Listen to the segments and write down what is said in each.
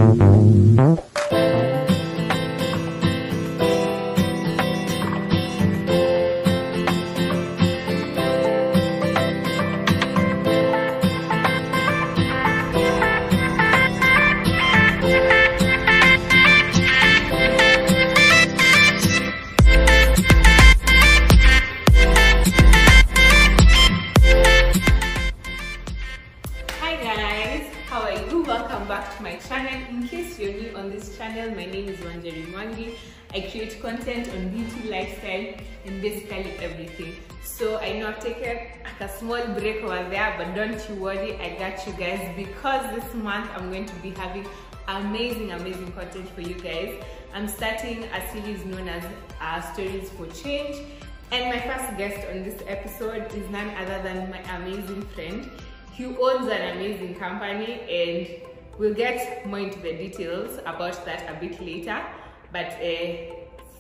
My name is Emmanuel. I create content on beauty, lifestyle, and basically everything. So I know I've taken a small break over there, but don't you worry, I got you guys, because this month I'm going to be having amazing content for you guys. I'm starting a series known as Stories for Change, and my first guest on this episode is none other than my amazing friend. He owns an amazing company, and we'll get more into the details about that a bit later, but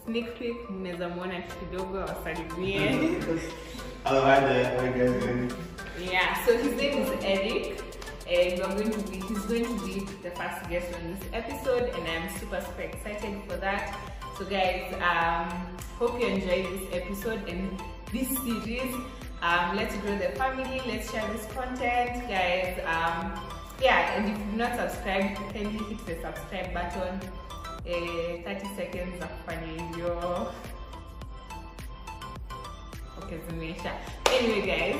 sneak peek, mnaweza muona kidogo wasalimie. Hello, hi there, how are you guys doing? Yeah, so his name is Eric, and he's going to be the first guest on this episode, and I'm super excited for that. So guys, hope you enjoyed this episode and this series. Let's grow the family, let's share this content, guys. Yeah, and if you've not subscribed, kindly hit the subscribe button. 30 seconds of funny video. Okay, Zinesha. Anyway, guys,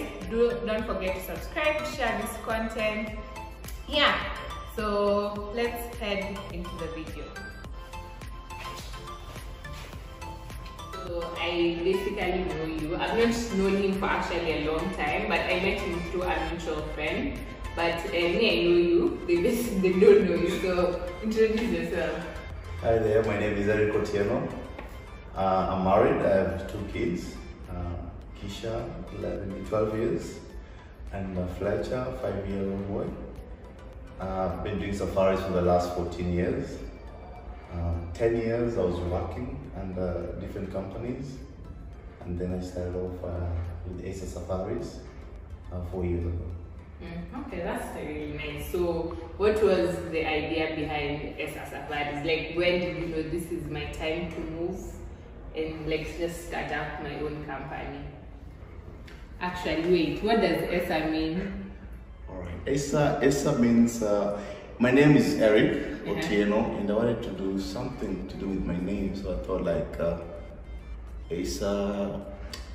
don't forget to subscribe, share this content. Yeah, so let's head into the video. So I basically know you. I've not known him for actually a long time, but I met him through a mutual friend. But me, I know you. They don't know you, so introduce yourself. Hi there, my name is Eric Otieno. I'm married. I have 2 kids. Kisha, 12 years, and Fletcher, 5-year-old boy. I've been doing safaris for the last 14 years. 10 years I was working under different companies, and then I started off with ESA Safaris 4 years ago. Okay, that's really nice. So what was the idea behind ESA Safaris? Like, when did you know this is my time to move and like just start up my own company? Actually, wait, what does ESA mean? Alright, ESA means, my name is Eric Otieno, and I wanted to do something to do with my name, so I thought like ESA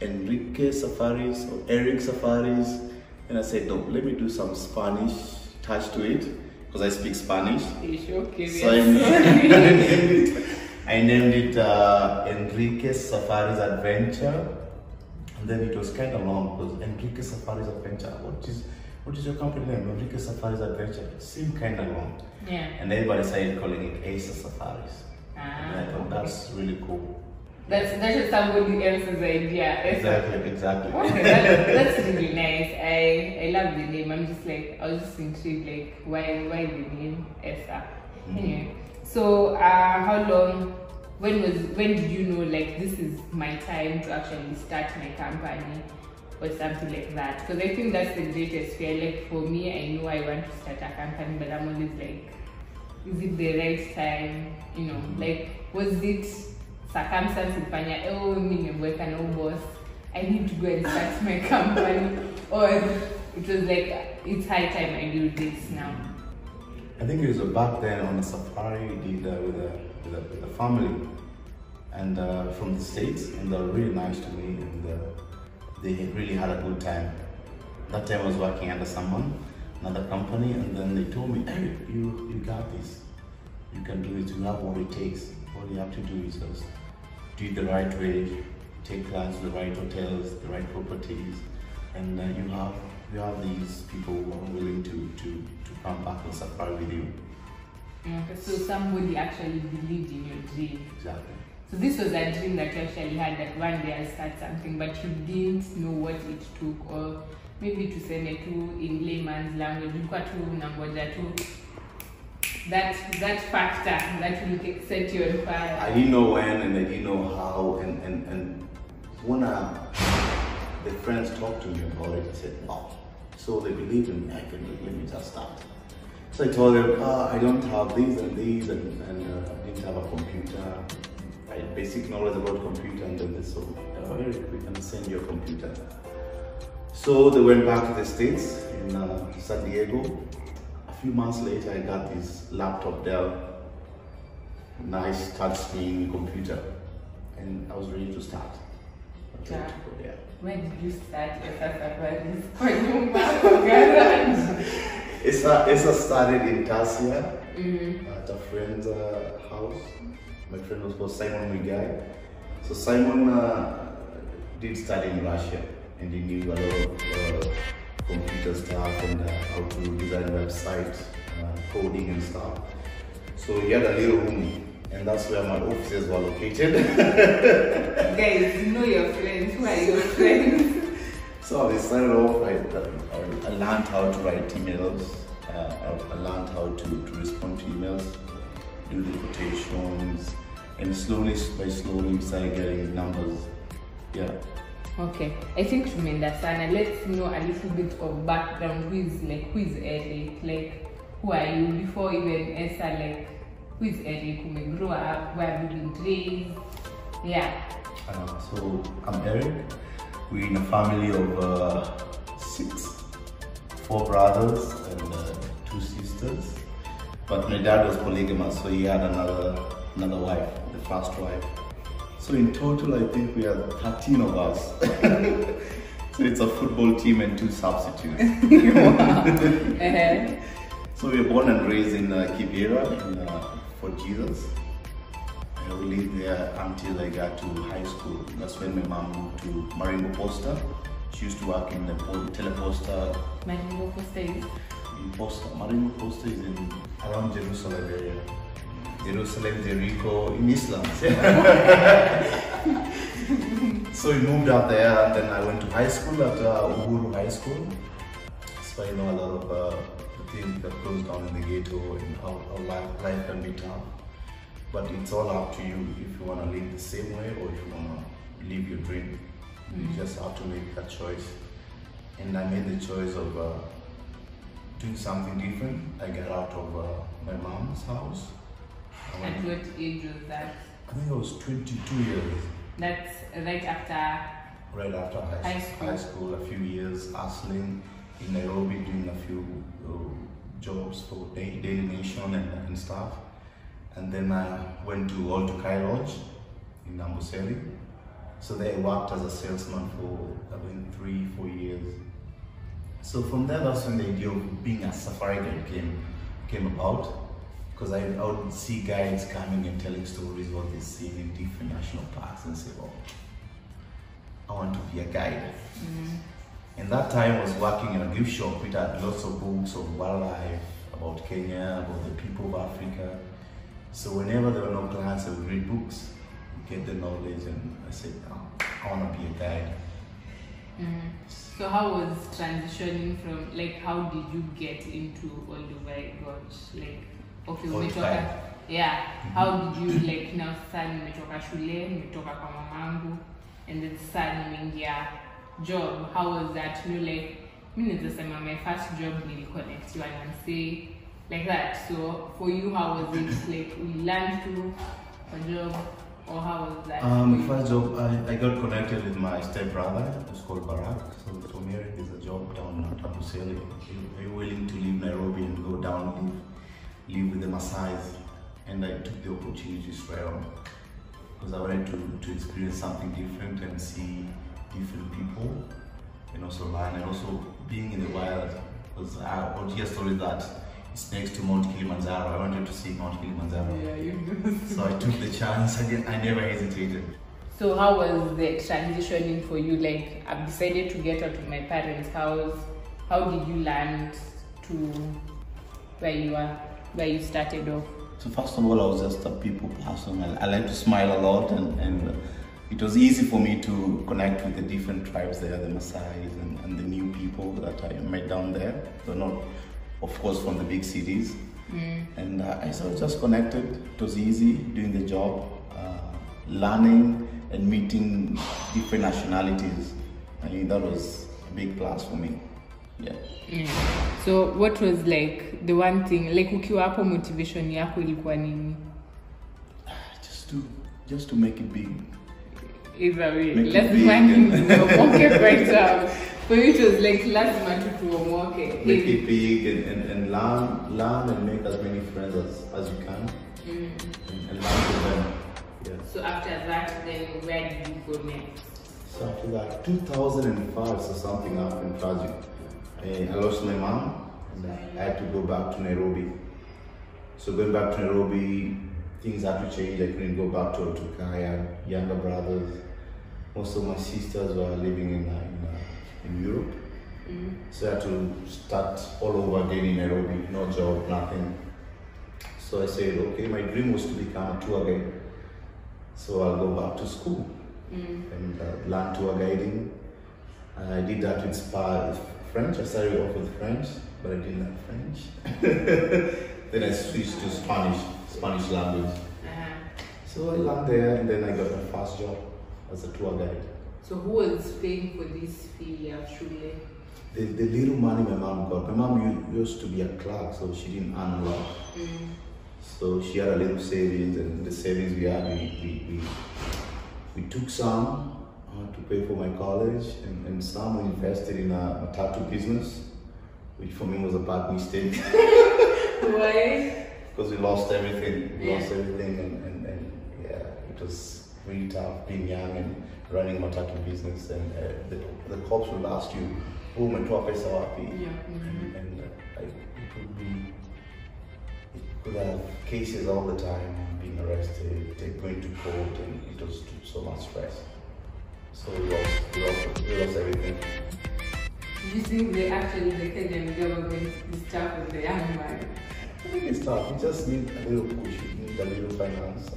Enrique Safaris or Eric Safaris. And I said, no, let me do some Spanish touch to it, because I speak Spanish. Okay, so I named it Enrique Safaris Adventure. And then it was kind of long, because Enrique Safaris Adventure, what is your company name? Enrique Safaris Adventure. It seemed kind of long. Yeah. And everybody started calling it ESA Safaris. And I thought that's really cool. That's just somebody else's idea. Exactly. Okay, that's really nice. I love the name. I'm just like, I was just intrigued, like, why the name ESA? Anyway, so how long? When did you know like this is my time to actually start my company or something like that? Because I think that's the greatest fear. Like for me, I know I want to start a company, but I'm always like, is it the right time? You know, like, was it circumstance ifanya, oh, nimeweka no boss, I need to go and start my company, or it was like, it's high time I do this now? I think it was back then on a safari we did with a family, and from the States, and they were really nice to me, and they really had a good time. That time I was working under another company, and then they told me, hey, you got this, you can do it, you have what it takes. All you have to do is just do it the right way, take clients to the right hotels, the right properties, and you have these people who are willing to come back and safari with you. Okay, so somebody actually believed in your dream. Exactly. So this was a dream that you actually had, that one day I'll start something, but you didn't know what it took, or maybe to say it in layman's language, that factor that will set you on fire. I didn't know when, and I didn't know how, and when the friends talked to me about it, I said, wow. So they believed in me, let me just start. So I told them, I don't have these and these, and I didn't have a computer. I had basic knowledge about computer, and then they said, Eric, we can send you a computer. So they went back to the States in San Diego. A few months later, I got this laptop Dell, nice touchscreen computer, and I was ready to start. Yeah. Yeah. Where did you start ESA Safaris? ESA started in Tasia at a friend's house. My friend was called Simon Mugai. So Simon did study in Russia, and he knew a lot of computer stuff and how to design websites, coding and stuff. So he had a little room, and that's where my offices were located. Guys, know your friends. Who are your friends? So I started off, I learned how to write emails. I learned how to respond to emails, do the quotations, and slowly we started getting numbers. Yeah. Okay, I think Shumenda Sana, let's know a little bit of background. Who is Eric? Like, who are you before even ESA? Like, who is Eric? Who may grow up? Where have you been raised? Yeah. So I'm Eric. We're in a family of 6, 4 brothers and 2 sisters. But my dad was polygamous, so he had another wife, the first wife. So in total, I think we are 13 of us. So it's a football team and 2 substitutes. So we were born and raised in Kibera in Fort Jesus. We lived there until I got to high school. That's when my mom moved to Maringo Posta. She used to work in the teleposta. Maringo Posta is? Maringo Posta is in around Jerusalem area. Jerusalem, Jericho, in Islam. So we moved up there, and then I went to high school at Uhuru High School. So I know a lot of the things that goes on in the ghetto and how life can be tough. But it's all up to you if you want to live the same way or if you want to live your dream. You just have to make that choice. And I made the choice of doing something different. I got out of my mom's house. At what age was that? I think I was 22 years. That's right after? Right after high school, a few years hustling in Nairobi, doing a few jobs for Daily Nation and stuff. And then I went to Oltukai Lodge in Amboseli. So there I worked as a salesman for I think 3-4 years. So from there, that's when the idea of being a safari guide came about. Because I would see guides coming and telling stories what they see in different national parks and say, oh, I want to be a guide. And that time I was working in a gift shop. We had lots of books of wildlife, about Kenya, about the people of Africa. So whenever there were no clients, I would read books, get the knowledge, and I said, oh, I want to be a guide. So how was transitioning from, like, how did you get into Olduvai Gorge? Like, okay, umetoka, yeah, how did you, like, now sasa nimetoka shule, nimetoka kwa mamangu, and then sasa nimeingia job. How was that? You know, like, mimi nasema my first job niliconnectiwa na say like that. So for you, how was it? Like, we learned through a job, or how was that? First job, I got connected with my stepbrother. It's called Barak. So from here, there's a job down at Amboseli. Are you willing to leave Nairobi and go down live with the Maasais? And I took the opportunity straight on because I wanted to experience something different and see different people, and also learn, and also being in the wild. Because I would hear stories that it's next to Mount Kilimanjaro. I wanted to see Mount Kilimanjaro. Yeah, you do. So I took the chance. I never hesitated. So how was the transitioning for you? Like, I've decided to get out of my parents' house. How did you land to where you are, where you started off? So first of all, I was just a people person. I like to smile a lot, and it was easy for me to connect with the different tribes there, the Maasais and the new people that I met down there. So not, of course, from the big cities. And I sort of just connected. It was easy doing the job, learning and meeting different nationalities. I mean, that was a big plus for me. Yeah. So what was like the one thing, like ukiwa hapo motivation yako ilikuwa nini? Just to make it big. Either way, lazima niomoke kwanza. For you it was like lazima tu tuomoke. Make it big and learn and make as many friends as you can. And learn from them. Yeah. So after that, then where did you go next? So after that, 2005, so something happened tragic. I lost my mom and I had to go back to Nairobi. So going back to Nairobi, things had to change. I couldn't go back to Kenya, younger brothers. Most of my sisters were living in Europe. So I had to start all over again in Nairobi, no job, nothing. So I said, okay, my dream was to become a tour guide. So I'll go back to school and learn tour guiding. I did that with French. I started off with French, but I didn't like French. Then I switched to Spanish language. So I learned there, and then I got my first job as a tour guide. So who was paying for this fee actually? The little money my mom got. My mom used to be a clerk, so she didn't earn a lot. So she had a little savings, and the savings we had, we took some to pay for my college, and some we invested in a tattoo business, which for me was a bad mistake. Why? Because we lost everything. We lost everything, and yeah, it was really tough being young and running a tattoo business, and the cops will ask you, "Oh, my pesa wapi?" And it could have cases all the time, being arrested, going to court, and it was so much stress. So we lost everything. Do you think the Kenyan government is tough on the young man? I think it's tough. You just need a little push. You need a little finance.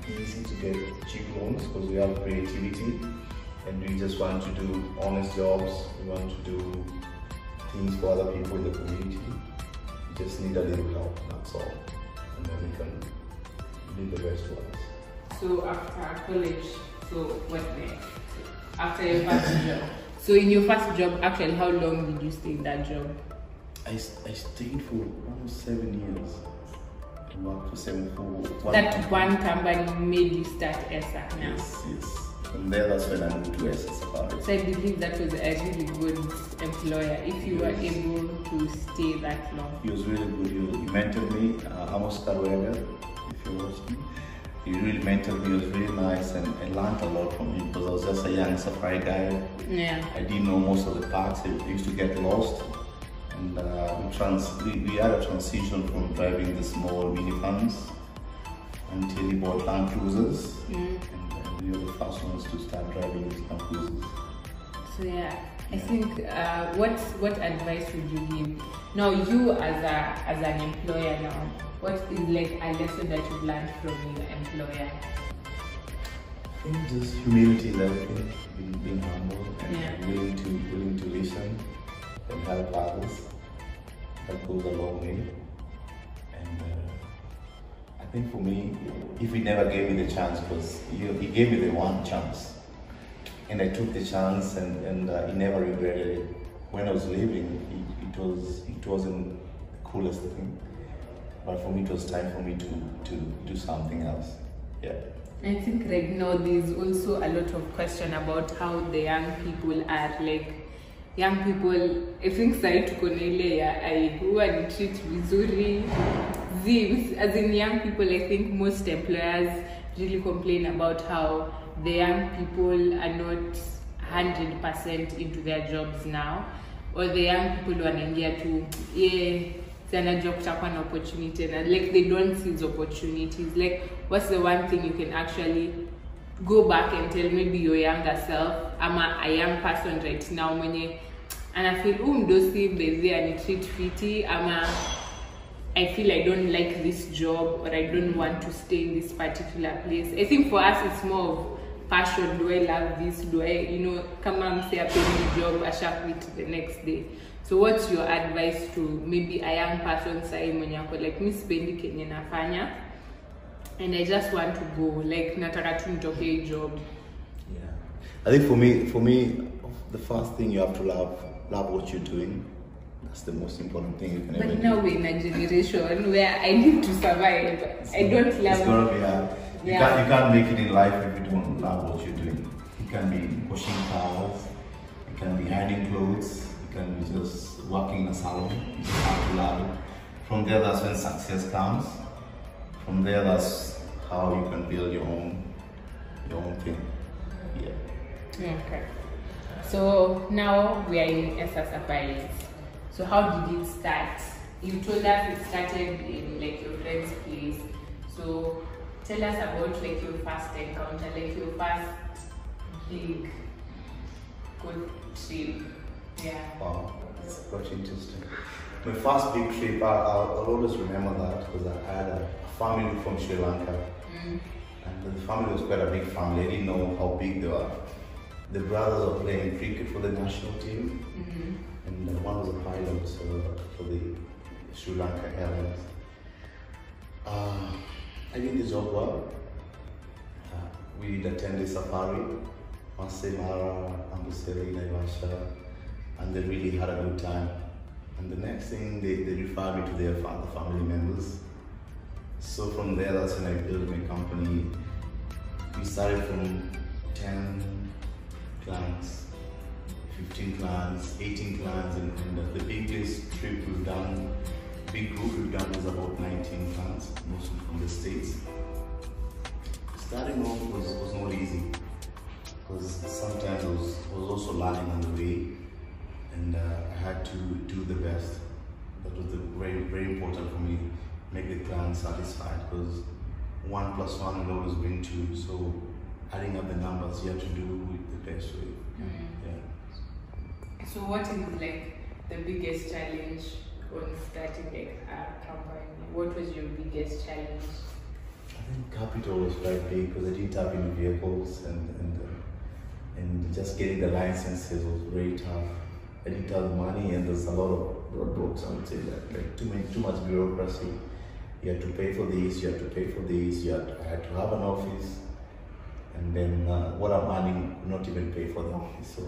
Easy to get cheap loans because we have creativity, and we just want to do honest jobs. We want to do things for other people in the community. We just need a little help, that's all. And then we can do the rest for us. So after college, so what next? After your first job. So in your first job, actually, how long did you stay in that job? I stayed for almost 7 years. I worked for 7 for that one company made you start ESA now? Yes. From there, that's when I moved to ESA Safaris. So I believe that was a really good employer if you were able to stay that long. He was really good. He mentored me. Amos Karuega, if you watch me. He really mentored me. He was really nice, and I learned a lot from him because I was just a young safari guy. Yeah. I didn't know most of the parts. I used to get lost. And we had a transition from driving the small minivans until we bought Land Cruisers, and we were the first ones to start driving these Land Cruisers. So yeah, I think what advice would you give? Now you as an employer now, what is like a lesson that you've learned from your employer? I think just humility in everything, being humble and willing to listen and help others. That goes a long way. And I think for me, if he never gave me the chance, because he gave me the one chance, and I took the chance, and he never regretted it. When I was leaving, it wasn't the coolest thing, but for me it was time for me to do something else. Yeah. I think right now there's also a lot of question about how the young people are like. Young people, I think sai tuko na ile ya huwa ni treat vizuri. As in young people, I think most employers really complain about how the young people are not 100% into their jobs now, or the young people wanaingia tu sana job kutakuwa na opportunity, and like they don't see these opportunities. Like, what's the one thing you can actually go back and tell maybe your younger self, I'm a young person right now, and I feel mdosi bezi and treat fiti, I feel I don't like this job, or I don't want to stay in this particular place. I think for us it's more of passion. Do I love this? Do I, come and say a penny job, I shall quit the next day. So what's your advice to maybe a young person say like Miss Bendi Kenya nafanya, and I just want to go, like nataka tu nitoke job? Yeah, I think for me, the first thing you have to love love what you're doing. That's the most important thing you can But ever now do. we're in a generation where I need to survive. I don't love. It's gonna be hard. You can't make it in life if you don't love what you're doing. You can be washing cars, you can be ironing clothes, you can be just working in a salon. You just have to love it. From there, that's when success comes. From there, that's how you can build your own thing. Yeah. Okay. So now we are in ESA Safaris. So how did it start? You told us it started in like your friend's place. So tell us about like your first encounter, like your first big good trip. Yeah. Wow, that's quite interesting. My first big trip, I'll always remember that because I had a family from Sri Lanka. And the family was quite a big family. I didn't know how big they were. The brothers were playing cricket for the national team. And one was a pilot for the Sri Lanka Airlines. I did the job well. We did attend the safari, Masai Mara, Amboseli, Naivasha, and they really had a good time. And the next thing, they referred me to their family members. So from there, that's when I built my company. We started from 10 clients, 15 clients, 18 clients, and the biggest trip we've done, big group we've done is about 19 clients, mostly from the States. Starting off was not easy, because sometimes I was also learning on the way, and I had to do the best. That was very, very important for me, make the client satisfied, because 1 + 1 will always bring 2, so adding up the numbers, you have to do it the best way. Yeah. So what is like the biggest challenge on starting like a company? What was your biggest challenge? I think capital was quite big because I didn't have any vehicles, and just getting the licenses was very tough. I didn't have the money, and there's a lot of roadblocks. I would say that, like too much bureaucracy. You had to pay for this, you had to pay for this, I had to have an office, and then what I'm earning would not even pay for the office, so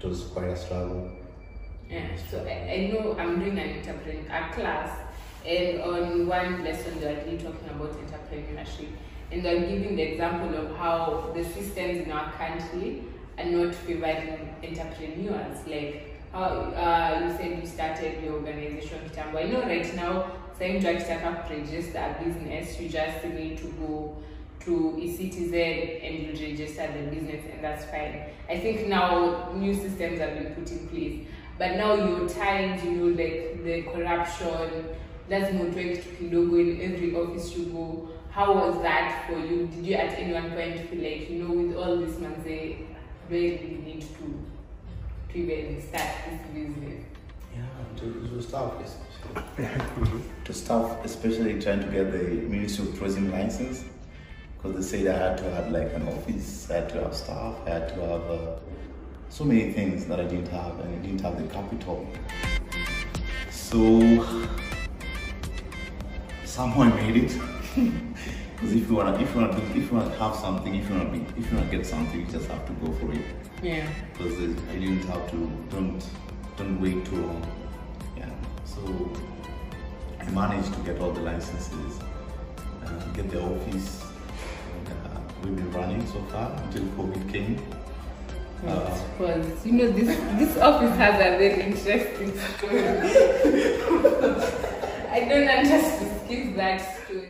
it was quite a struggle. Yeah, so I know I'm doing an entrepreneur class, and on one lesson they were really talking about entrepreneurship, and they're giving the example of how the systems in our country are not favoring entrepreneurs. Like how you said you started your organization Kitambo. I know right now, saying to register a business, you just need to go to eCitizen and you register the business, and that's fine. I think now new systems have been put in place, but now you're tied, you know, like the corruption, that's not going to kidogo in every office you go. How was that for you? Did you at any one point feel like, you know, with all this man say, do I really need to even start this business? Yeah, it was tough. It was tough, especially trying to get the Ministry of Tourism license, because they said I had to have like an office, I had to have staff, I had to have so many things that I didn't have, and I didn't have the capital. So somehow I made it. Because if you wanna have something, if you wanna get something, you just have to go for it. Yeah. Because I didn't have to. Don't wait too long. Yeah. So I managed to get all the licenses, get the office. We've been running so far until COVID came. Because you know this office has a very interesting story. I don't want us to skip that story.